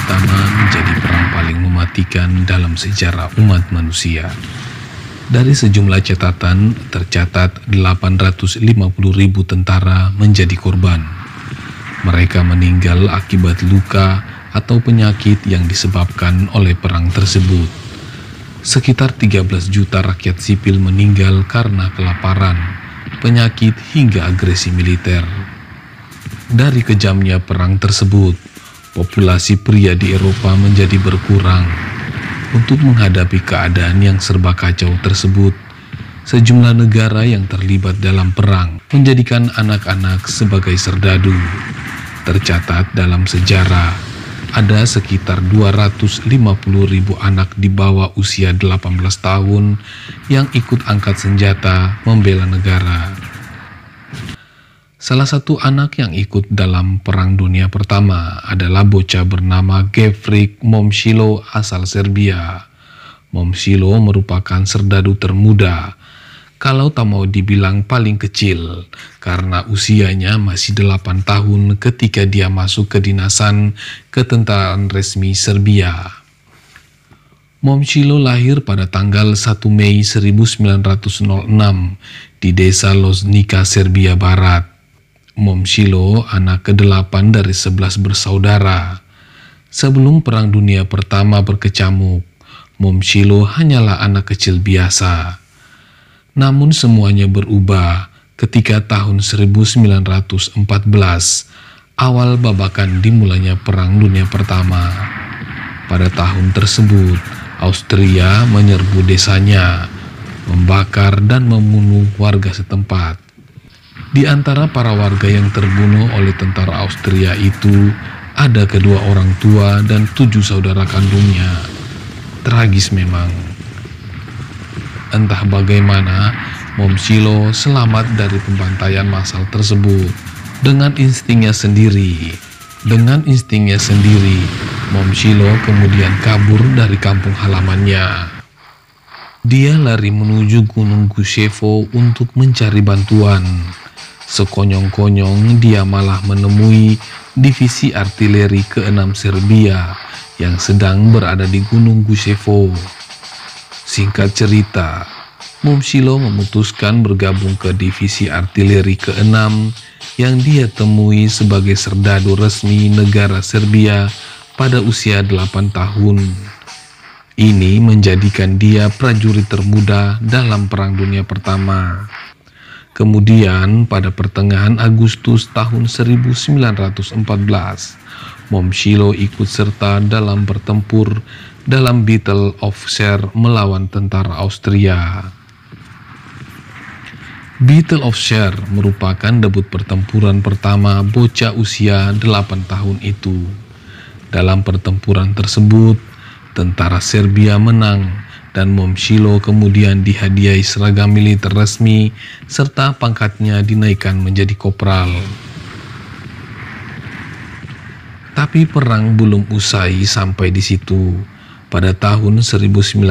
pertama menjadi perang paling mematikan dalam sejarah umat manusia. Dari sejumlah catatan, tercatat 850.000 tentara menjadi korban. Mereka meninggal akibat luka atau penyakit yang disebabkan oleh perang tersebut. Sekitar 13 juta rakyat sipil meninggal karena kelaparan, penyakit hingga agresi militer. Dari kejamnya perang tersebut, populasi pria di Eropa menjadi berkurang. Untuk menghadapi keadaan yang serba kacau tersebut, sejumlah negara yang terlibat dalam perang menjadikan anak-anak sebagai serdadu. Tercatat dalam sejarah, ada sekitar 250.000 anak di bawah usia 18 tahun yang ikut angkat senjata membela negara. Salah satu anak yang ikut dalam Perang Dunia Pertama adalah bocah bernama Gavrik Momcilo asal Serbia. Momcilo merupakan serdadu termuda, kalau tak mau dibilang paling kecil, karena usianya masih 8 tahun ketika dia masuk kedinasan ketentaraan resmi Serbia. Momcilo lahir pada tanggal 1 Mei 1906 di desa Loznica, Serbia Barat. Momcilo anak ke-8 dari 11 bersaudara. Sebelum Perang Dunia Pertama berkecamuk, Momcilo hanyalah anak kecil biasa. Namun semuanya berubah ketika tahun 1914, awal babakan dimulainya Perang Dunia Pertama. Pada tahun tersebut, Austria menyerbu desanya, membakar dan membunuh warga setempat. Di antara para warga yang terbunuh oleh tentara Austria itu, ada kedua orang tua dan 7 saudara kandungnya. Tragis memang. Entah bagaimana, Momcilo selamat dari pembantaian massal tersebut. Dengan instingnya sendiri, Momcilo kemudian kabur dari kampung halamannya. Dia lari menuju Gunung Gushevo untuk mencari bantuan. Sekonyong-konyong dia malah menemui divisi artileri ke-6 Serbia yang sedang berada di Gunung Gushevo. Singkat cerita, Momcilo memutuskan bergabung ke divisi artileri ke-6 yang dia temui sebagai serdadu resmi negara Serbia pada usia 8 tahun. Ini menjadikan dia prajurit termuda dalam Perang Dunia Pertama. Kemudian pada pertengahan Agustus tahun 1914, Momcilo ikut serta dalam bertempur dalam Battle of Share melawan tentara Austria. Battle of Share merupakan debut pertempuran pertama bocah usia 8 tahun itu. Dalam pertempuran tersebut, tentara Serbia menang dan Momcilo kemudian dihadiahi seragam militer resmi serta pangkatnya dinaikkan menjadi kopral. Tapi perang belum usai sampai di situ. Pada tahun 1915,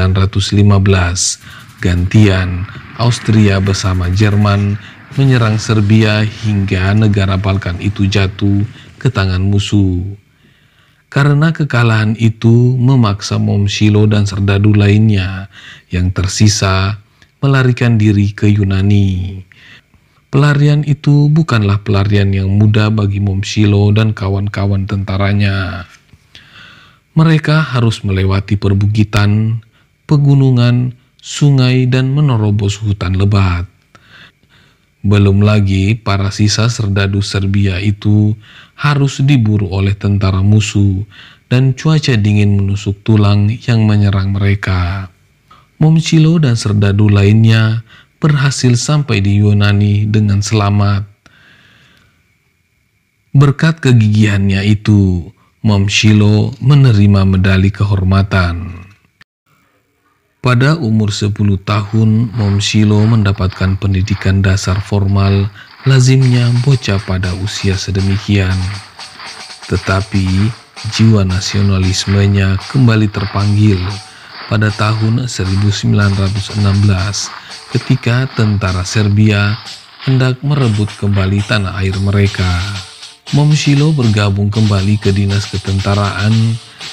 gantian Austria bersama Jerman menyerang Serbia hingga negara Balkan itu jatuh ke tangan musuh. Karena kekalahan itu memaksa Momcilo dan serdadu lainnya yang tersisa melarikan diri ke Yunani. Pelarian itu bukanlah pelarian yang mudah bagi Momcilo dan kawan-kawan tentaranya. Mereka harus melewati perbukitan, pegunungan, sungai, dan menerobos hutan lebat. Belum lagi para sisa serdadu Serbia itu harus diburu oleh tentara musuh dan cuaca dingin menusuk tulang yang menyerang mereka. Momcilo dan serdadu lainnya berhasil sampai di Yunani dengan selamat. Berkat kegigihannya itu, Momcilo menerima medali kehormatan. Pada umur 10 tahun, Momcilo mendapatkan pendidikan dasar formal, lazimnya bocah pada usia sedemikian. Tetapi, jiwa nasionalismenya kembali terpanggil pada tahun 1916 ketika tentara Serbia hendak merebut kembali tanah air mereka. Mom Shilo bergabung kembali ke dinas ketentaraan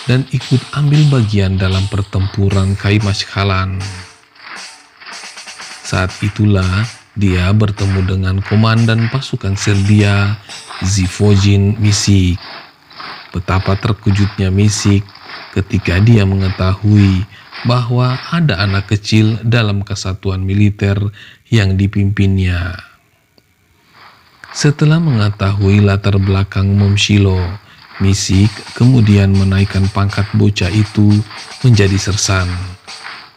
dan ikut ambil bagian dalam pertempuran Kaymasykhalan. Saat itulah dia bertemu dengan komandan pasukan Serbia, Zivojin Misic. Betapa terkejutnya Misic ketika dia mengetahui bahwa ada anak kecil dalam kesatuan militer yang dipimpinnya. Setelah mengetahui latar belakang Mom Shilo, Misic kemudian menaikkan pangkat bocah itu menjadi sersan.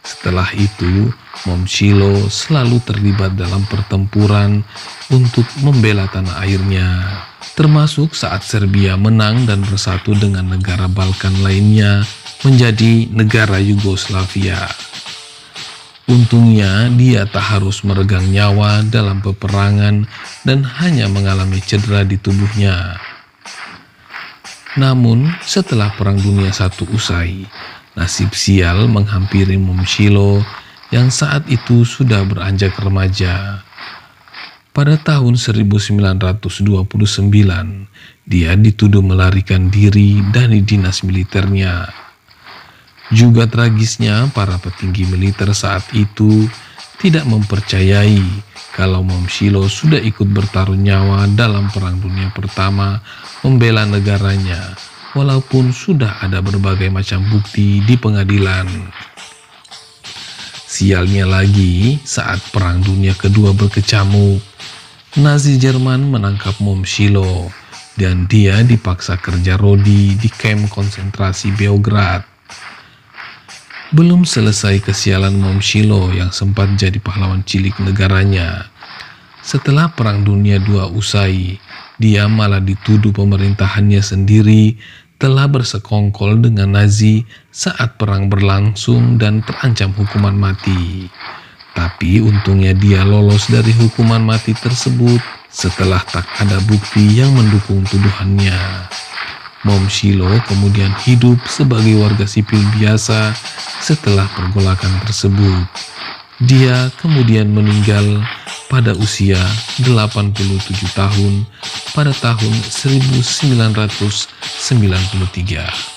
Setelah itu, Mom Shilo selalu terlibat dalam pertempuran untuk membela tanah airnya, termasuk saat Serbia menang dan bersatu dengan negara Balkan lainnya menjadi negara Yugoslavia. Untungnya dia tak harus meregang nyawa dalam peperangan dan hanya mengalami cedera di tubuhnya. Namun setelah Perang Dunia I usai, nasib sial menghampiri Mom Shilo yang saat itu sudah beranjak remaja. Pada tahun 1929, dia dituduh melarikan diri dari dinas militernya. Juga tragisnya, para petinggi militer saat itu tidak mempercayai kalau Mom Shilo sudah ikut bertaruh nyawa dalam Perang Dunia Pertama membela negaranya, walaupun sudah ada berbagai macam bukti di pengadilan. Sialnya lagi, saat Perang Dunia Kedua berkecamuk, Nazi Jerman menangkap Mom Shilo dan dia dipaksa kerja rodi di kamp konsentrasi Beograd. Belum selesai kesialan Mom Shilo yang sempat jadi pahlawan cilik negaranya. Setelah Perang Dunia II usai, dia malah dituduh pemerintahannya sendiri telah bersekongkol dengan Nazi saat perang berlangsung dan terancam hukuman mati. Tapi untungnya dia lolos dari hukuman mati tersebut setelah tak ada bukti yang mendukung tuduhannya. Mom Shilo kemudian hidup sebagai warga sipil biasa setelah pergolakan tersebut. Dia kemudian meninggal pada usia 87 tahun pada tahun 1993.